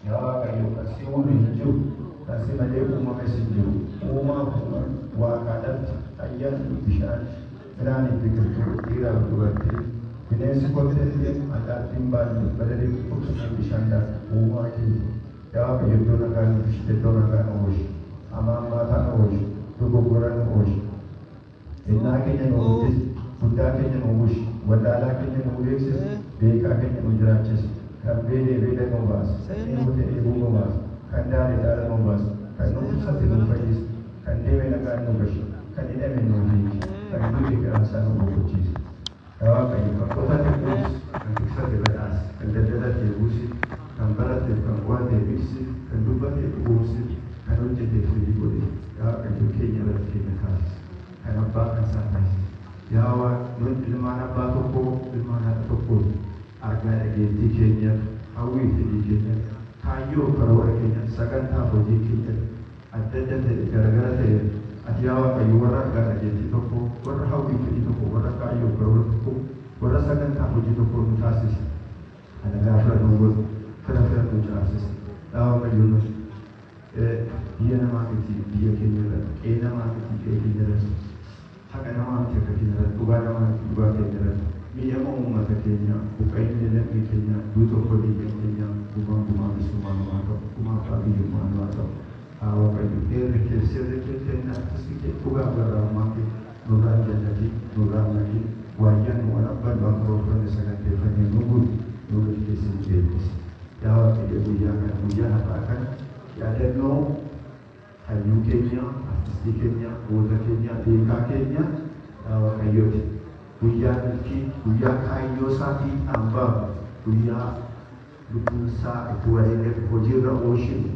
yaa Waaqayyo asii uumame hin jiru asii malee uumames hin jiru uumaa waaqaadhaatti ayyaanni bishaan midhaan itti biqiltuu dhiiraaf dubartii bineensi kottee allaattiin baay'ee badalee qubsuma bishaan dhaabuu uumaa keenya yaa Waaqayyo iddoo nagaa nu bishite iddoo nagaa nu oolchi amaan maataa nu oolchi dogoggora nu oolchi innaa keenya nu guddisi guddaa keenya nu bulchi wallaalaa keenya nu beeksisi beekaa keenya nu jiraachisi kan beelee beela nu baasa kan eebute eebuu nu baasa kan daale daala nu baasa kan nu ibsate nu fayyisa kan deeme nagaan nu gashi kan hidhame nu hiiki kan du'e garaasaa nu boqochiisa yaa Waaqayyo kan qotate buusi kan tiksate badhaasi kan daldalate buusi kan barate kan qo'ate ibsi kan dubbate buusi kan hojjete firii godhe yaa Waaqayyo keenya irratti keenya taasisa kan abbaa kan isaa taasisa yaa Waaqayyo ilmaan abbaa tokko ilmaan haadha tokko argaa dhageettii keenya hawwii fedhii keenya kaayyoo karoora keenya sagantaa hojii keenya adda adda ta'e garagara ta'e ati yaa Waaqayyo warra argaa dhageettii tokko warra hawwii fedhii tokko warra kaayyoo karoora tokko warra sagantaa hojii tokko nu taasisa ana gaafa nu godhu fira nu caalsisa yaa Waaqayyo nu biyya namaa miti biyya keenya irratti qe'ee namaa miti qe'ee keenya irratti haqa namaa miti akka keenya irratti dhugaa namaa miti dhugaa keenya irratti miidhama uummata keenya buqqa'inni lammii keenya duuta hojii keenya gumaa bisummaa namaa ta'u gumaa abbaa biyyummaa namaa ta'u haa Waaqayyo seerri keenya akkasii kee dhugaa garraammaa kee nurraa jallati nurraa maqii waayyaan waan abbaan waan karoorfanne saganteeffannee nu guutu nuuri keessatti beekis yaa Waaqayyo guyyaa kana guyyaa har'aa kana yaadannoo hayyuu keenya artistii keenya goota keenya beekaa keenya yaa Waaqayyooti guyyaa milkii guyyaa kaayyoo isaatii hambaa guyyaa lubbuun isaa itti wareegame hojiirra oolchinu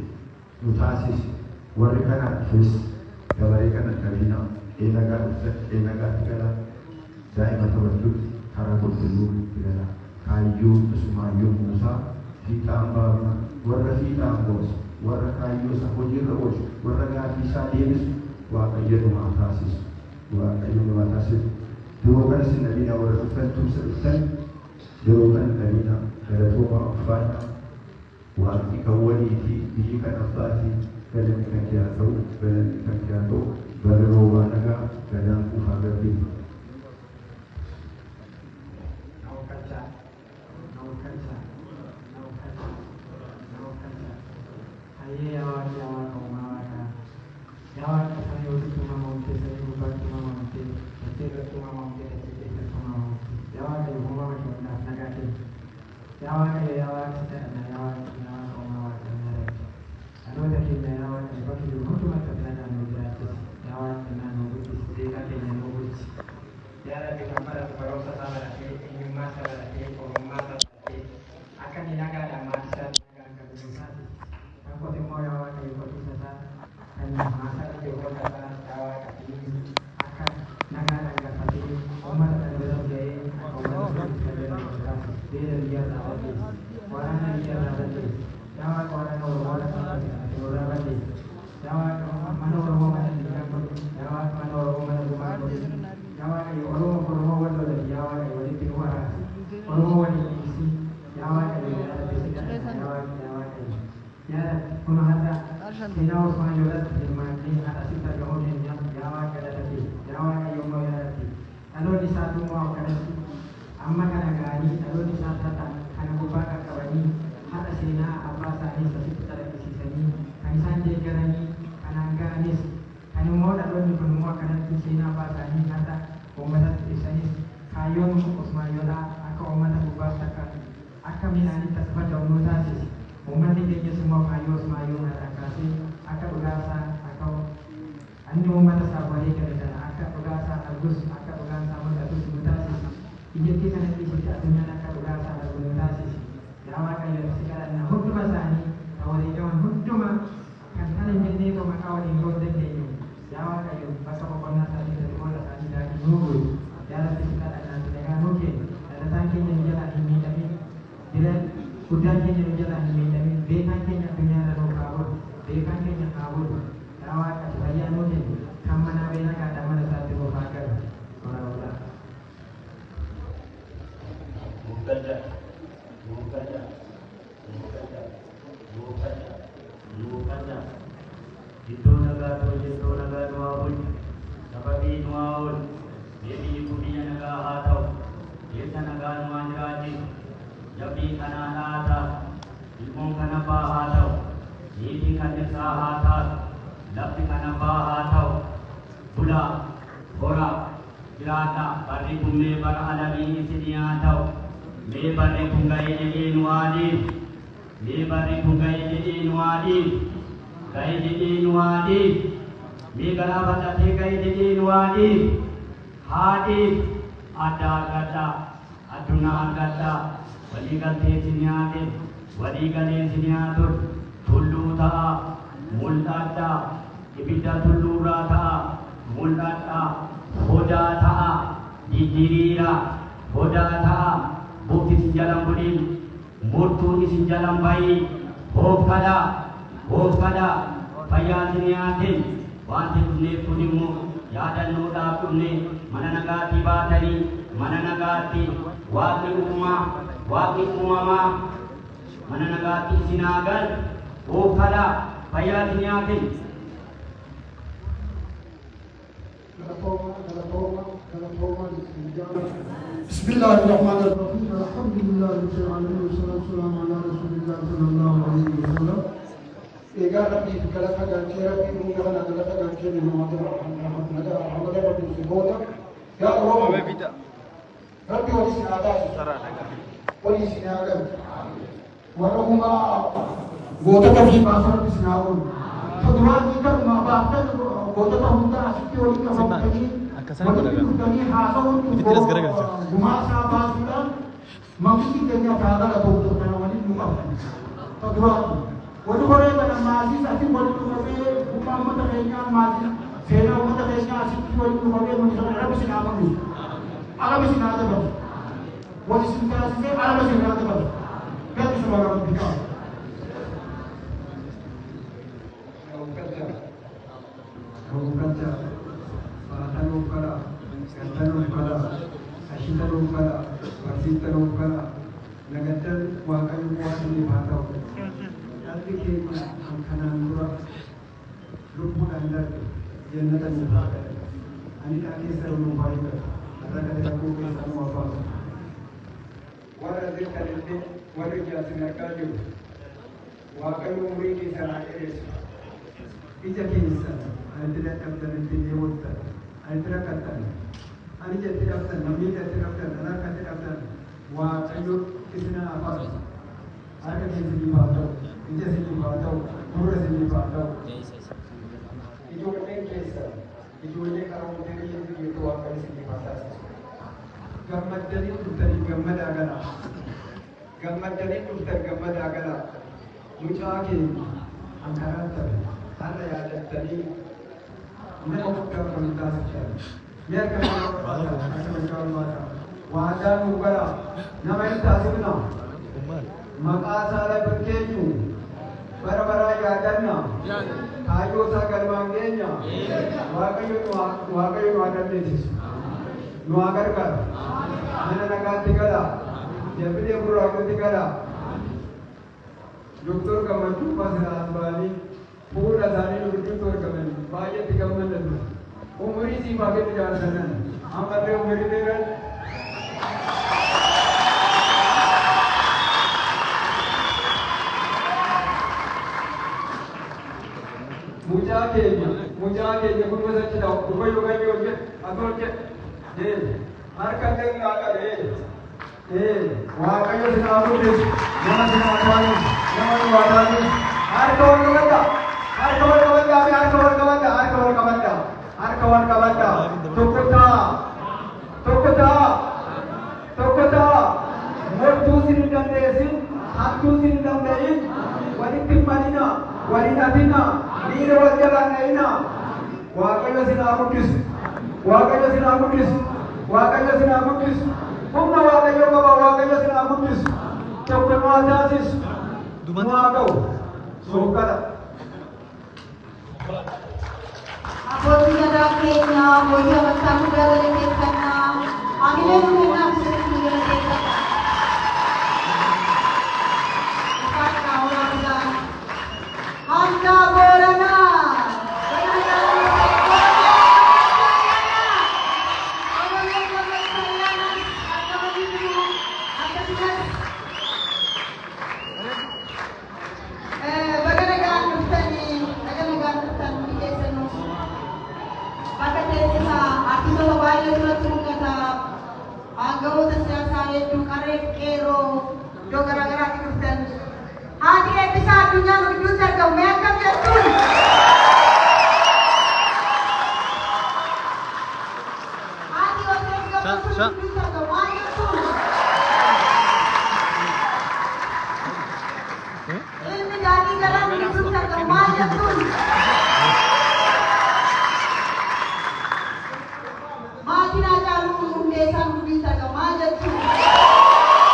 nu taasisi warri kana dhufes gabaree kana qabina eelagaa dhufte eelagaatti gala daa'ima taphattutti karaa qulqulluu itti gala kaayyoo isumaayyoo muusaa fiixaan baafna warra fiixaan boosu warra kaayyoo isaa hojiirra oolchu warra gaaffii isaa deebisu Waaqayyo numaa taasisu Waaqayyo numaa taasisu yeroo kana sin dhabina warra dhufan tumsa dhuftan yeroo kana dhabina galatooma ulfaadha waaqni kan waliiti biyyi kan abbaatii galanni kan kee haa ta'u galanni kan kee haa ta'u bara roobaa nagaa gadaan kuufaa gabbii Bukannya itu negara nuaun seperti nuaun jadi punya negara atau desa negara nuanjadi jadi kana ada ilmu kana atau ini kana sahata tapi kana atau pula ora kirata bari pumme bara alami sini atau me bari pungai jadi nuadi me bari pungai jadi nuadi kai jadi nuadi me galabata te kai jadi nuadi hadi ada kata aduna kata waligal te siniade waligal siniatur tullu ta mulata ibida tullu rata mulata hoda ta dijirira hoda ta bukti sinjalam budin murtu di sinjalam bayi hofkada paya siniade wanti kunne pudimu yadan noda kunne mananagati batari mananagati waqi umama mananagati sinagal hofkada paya siniade Bismillahirrahmanirrahim. Alhamdulillahirrahmanirrahim. Wassalamu ala rasulillah sallallahu alaihi wasallam. Ega Rabbi galata ganche Rabbi munga galata ganche ni namaz hamada Rabbi siboda ya Rob Rabbi wali sinada wali sinada warahuma gota ka fi basar Rabbi sinawun fadwan ikar ma baatan gota ka hunta asikti wali ka mabtani wali hasaun gumasa basudan mangki kenya faada la bodo kana wali muka fadwan wali hore kana mazi sati wali tumabe umma kenya mazi sena umma kenya asikti wali tumabe mun Rabbi sinawun alam sinada ba wali sinada se alam sinada ba kaya subhanahu wa ta'ala Nagadan wakan kuasa di batau. Nanti kita angkanan murah, luput anda jannatan mubarak. Ani tak kisah mubarak. Ada kata aku kisah mubarak. Waradil kalite, waradil jasna kaju. Wakan umri kisah nakis. Ija kisah. Ani tidak kata nanti dia muda. Ani tidak kata. Ani jadi kata. Nabi jadi kata. Anak kata kata. Wakayu kisna apa? Ada sini batau, ini sini batau, dua sini batau. Itu kan kisah. Itu ni kalau mungkin itu akan sini batau. Gammat dari tu tadi gammat agana. Gammat dari tu tadi gammat agana. Mucaki angkaran tadi. Ada yang ada tadi. Mereka bukan komunitas saja. Mereka akan menjual macam. Wajan ukara namai tasibna makasala berkenyu bara-bara yadanna kayu sagar mangenya wakayu wadannetis nuagarkar mananagati kada jabide buragati kada doktor kamaju pasran bali pura dani doktor kamen baye tigamman umuri si bage jalan amade umuri degan Mujahid pun masa tidak ubah juga atau harga dengan agak wah kayu senaru dis nama senaru nama wadani harga Tokota mortu sinidam desin hatu sinidam dein walitim manina walinatina Nira wajalan naina, wakanya sinabukis, kumna wakanya kaba wakanya sinabukis, cokkan wajasis, nuagau, sokada. Ako tinadakit na mo siya magsasagalagit ka na, ang ilang na sa sinagagit ka na. Ikat na wala ka Waaqayyo duratti mul'ata. Aangawoota siyaasaa hedduu qarree qeerroo iddoo garaagaraatti dhuftan. Haati eebbisaa addunyaa nu gidduutti argamu mee akkam jettuun? Haati Yoosef gammachuu nu gidduutti argamu maal jettuun? Ilmi daadhii garaa nu gidduutti argamu maal jettuun? Maatiin Haacaaluu Hundeessaa nu gidduutti argamu maal jettuun?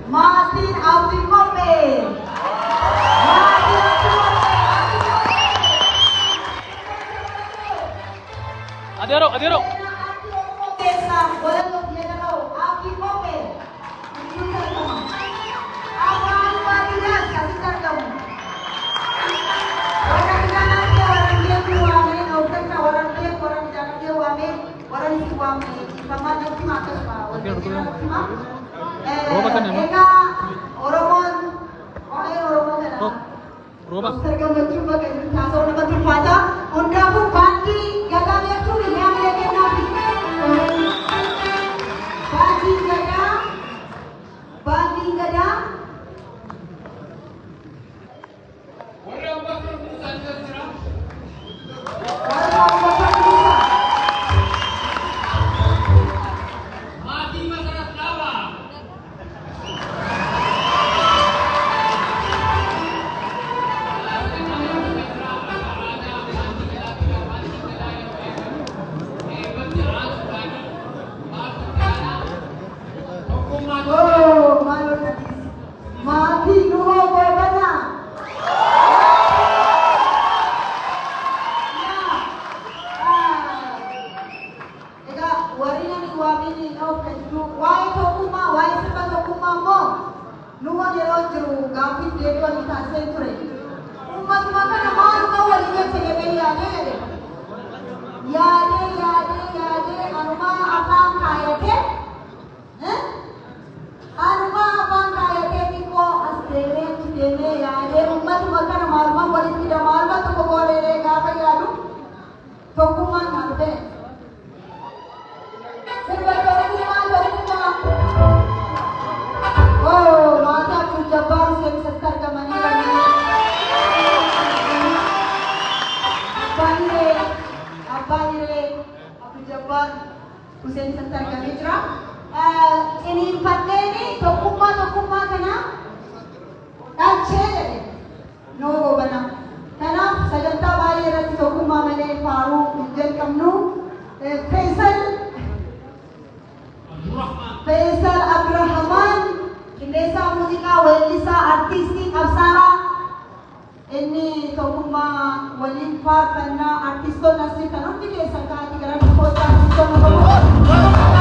Martin Abdul Momen. Adero. Roba. Tergambar bakal tahu nama terfata. Unda pun bandi gagal itu yang lagi nabi. Bandi gada. Orang bakal Musa terserah. Orang bakal Musa. Mati masyarakat lawa. Hussein Sattar kami jira. Ini fatne ni tokkummaa kana dhalchee noo bana. Kanaaf sagantaa baay'ee irratti tokkummaa malee faaruu hin jalqabnu. Faisal Abdurrahman qindeessaa muuziqaa weellisaa artistii qabsaaraa inni tokkummaa waliin faarfannaa artistoota asii kan hundi keessan ka'anii gara dhukkoota artistoota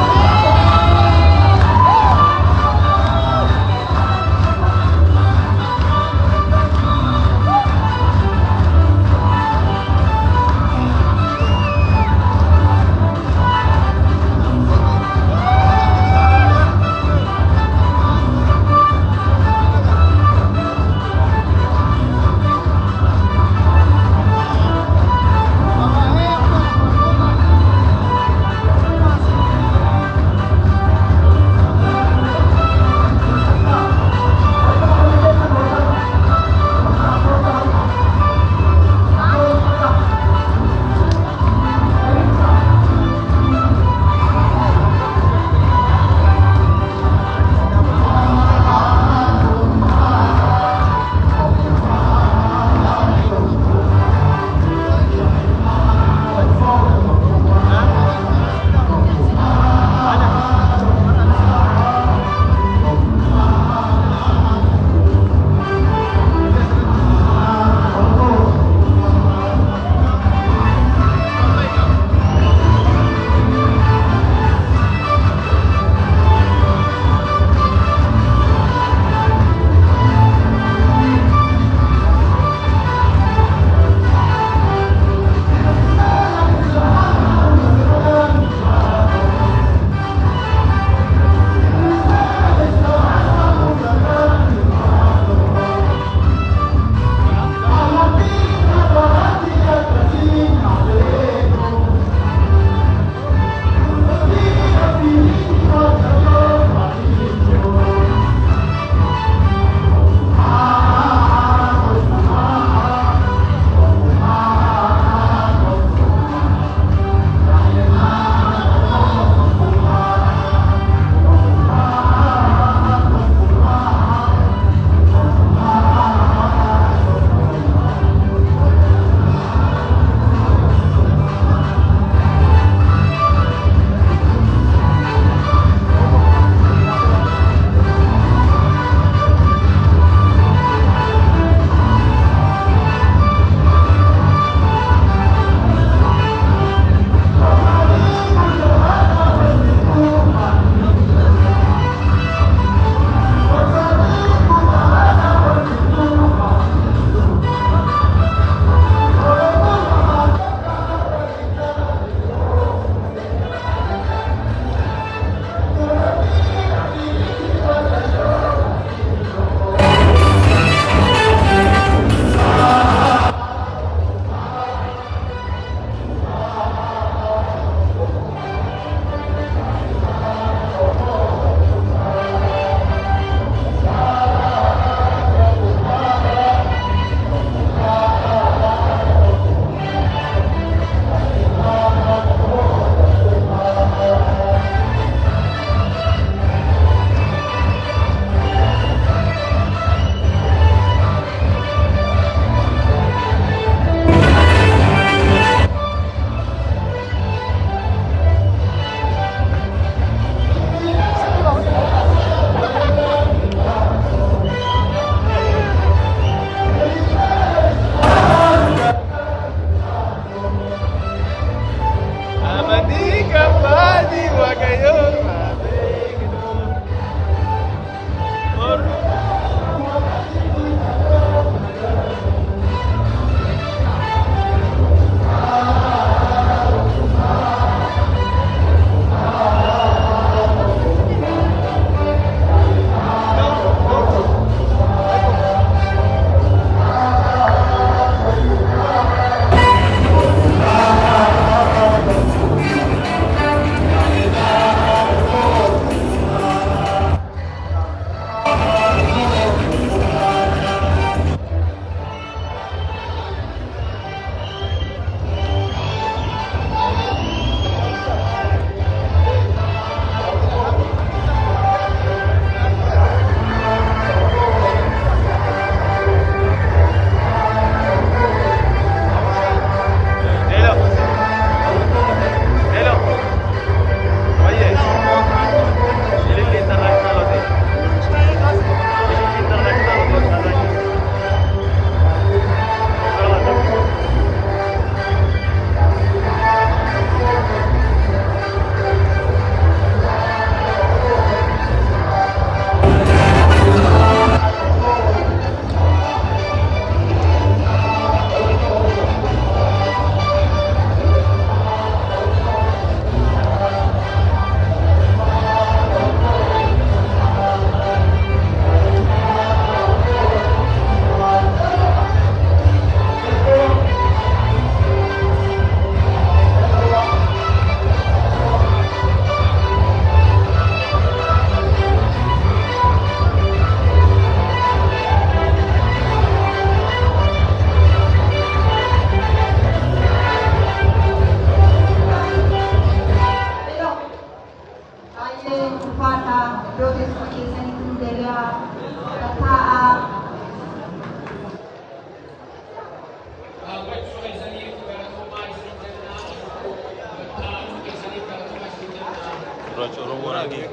Gurraacha Oromoo raagee.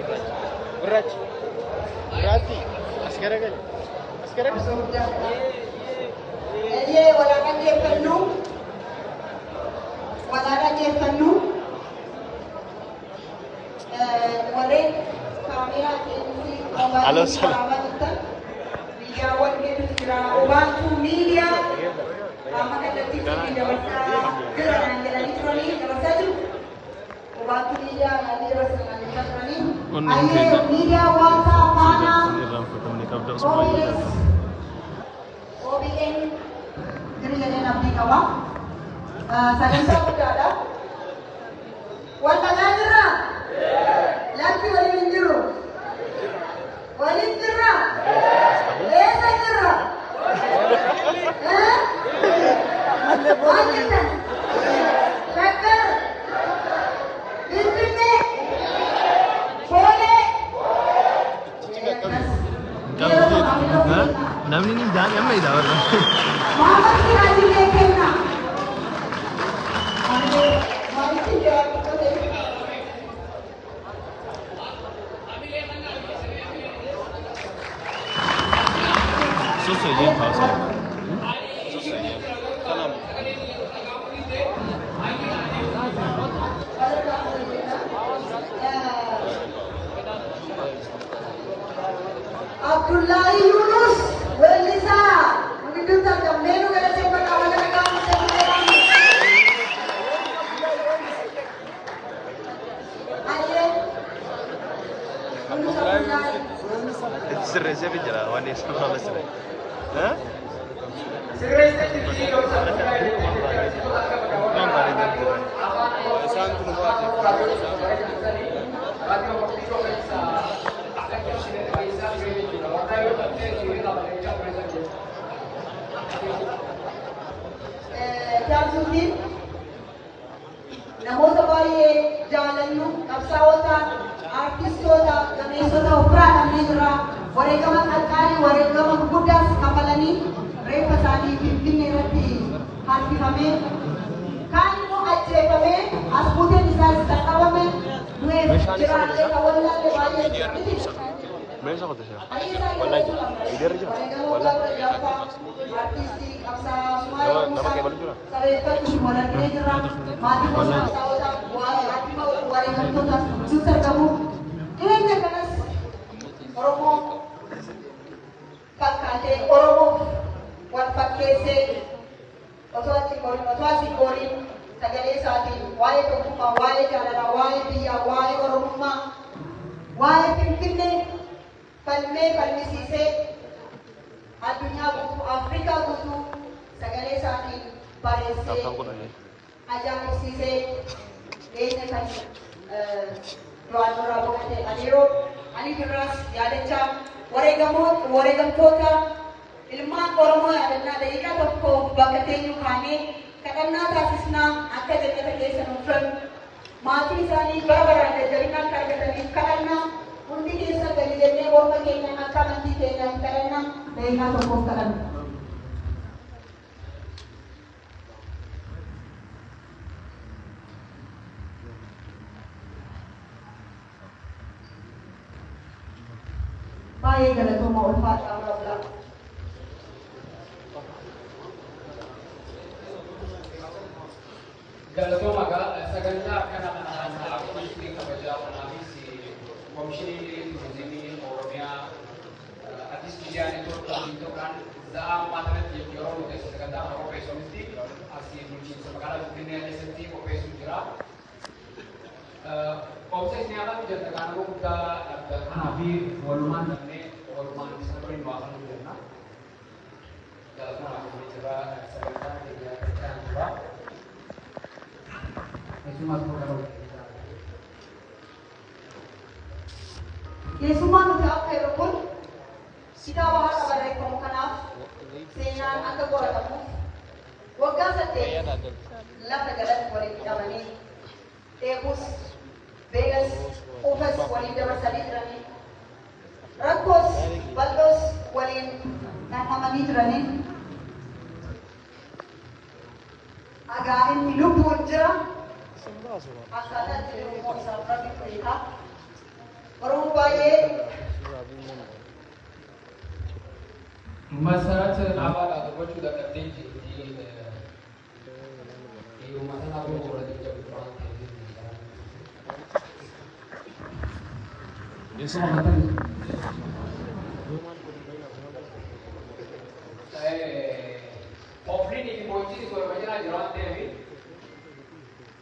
Gurraachi. Gurraatti. As garagali. As garagali. Eeyyee walaana jeeffannu. Walaana jeeffannu. Warreen kaameeraa keenyatti qabaatan miidiyaawwan hedduutu jira. Obaantuu miidiyaa qaama kallattii fi dabarsaa jiran jedhanii turanii dabarsaa jiru. Obaantuu miidiyaa naannoo dabarsaa turanii. Ayyee miidiyaa waasaa faanaa OBN diri jedheen abdii qaba. Sagantaa guddaadha. Wanta jirra? Lakki waliin hin jiru. Waliin jirra? Eessa jirra? Maal jettan? Shakkar? Finfinnee? Boolee? Namni ni daandii amma idhaa warra. Maamar Siraajillee kenna. Maalitti jiraatu ta'e? Sosai Hausa. Sosai. Salam. Abdullahi Yunus Welisa begitu saja menu kada sempat kawan kamu Sirre siapa jalan? Wanita sama sirre. Hah? Sirre sendiri kalau Jamsuddin namoota baay'ee jaalannu qabsaa'ota artistoota gameessota ofirraa dhabnee jirra wareegama qalqaalii wareegama gurguddaas kafalanii reeffa isaanii Finfinnee irratti harkifamee kaan immoo ajjeefamee as buuteen isaas qaqqabame du'eef jiraallee kan wallaalle baay'ee jirti. Meeshaa qote shaa. Wallahi. Idarri jira. Wallahi. Artisti qabsaa'aa nama keebalu jira. Sareeffatu walaggee jirra. Maatii qabsaa'ota wareegamtootaas gidduutti argamu. Dhiyeenya kanas Oromoo fakkaatee Oromoof wal fakkeessee osoo asii qooriin sagalee isaatiin waa'ee tokkummaa, waa'ee jaalalaa, waa'ee biyyaa, waa'ee Oromummaa, waa'ee Finfinnee falmisiisee addunyaa guutuu, Afrikaa guutuu sagalee isaatiin bareessee ajaa'ibsiisee dhiyeenya kan du'aan duraa boqotee ani birraas yaadachaa wareegamtoota ilmaan Oromoo yaadannaa daqiiqaa tokko bakka teenyu kaanee kadhannaa taasisnaa akka jannata keessa nuuf filan maatii isaanii bara baraan jajjabina akka argataniif kadhannaa hundi keessa gadi jennee morma keenyaan akka amantii keenyaan kadhannaa daqiiqaa tokkoof kadhanna. Baay'ee galatooma ulfaataa ulaa. Galatooma sagantaa kana akkuma kabajaa kanaafis Komishinii Turizimii Oromiyaa Addis Miidiyaa Neetwoork ta'uudhaan za'aa maatirratti yeroo nuti sagantaa kana qopheessanitti asii bulchiinsa magaalaa Finfinnee keessatti qopheessuun jira. Qopheessi nyaataa jira kana guddaa kanaa fi walumaan dhabnee walumaan isa waliin waa kan jenna. Galatooma akkuma jira sagantaa keenya kan jira. Keessumaa nuti akka yeroo kun kitaaba haala barreeffamu kanaaf seenaan akka qoratamuuf waggaa 8 lafa jalatti waliin hidhamanii dheebus beelas quufas waliin dabarsanii jiranii rakkoos bal'oos waliin dhandhamanii jiranii dhagaa inni lubbuun jira. Akkaataa jireenya isaa irratti beeka. Oromoo baay'ee መሰረት አባል አገሮቹ ለቀደኝ uummata naannoo Booranaa jedhamu Offering in Mochi is what I did.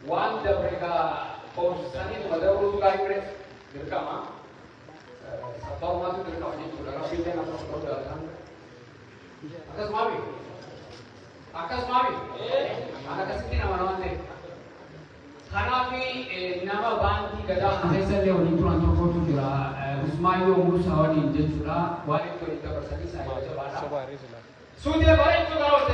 One the break Sunny to Mother Rose Library, Dirkama, Thomas to the Akasmavi. Akasmavi. Akasina Manante. Hanafi, Nama Banki, Gada, Hesel, Unituan to Jura, Usmayo Musawadi, Jura, Wali to the Persani, Sudia Bari to go out.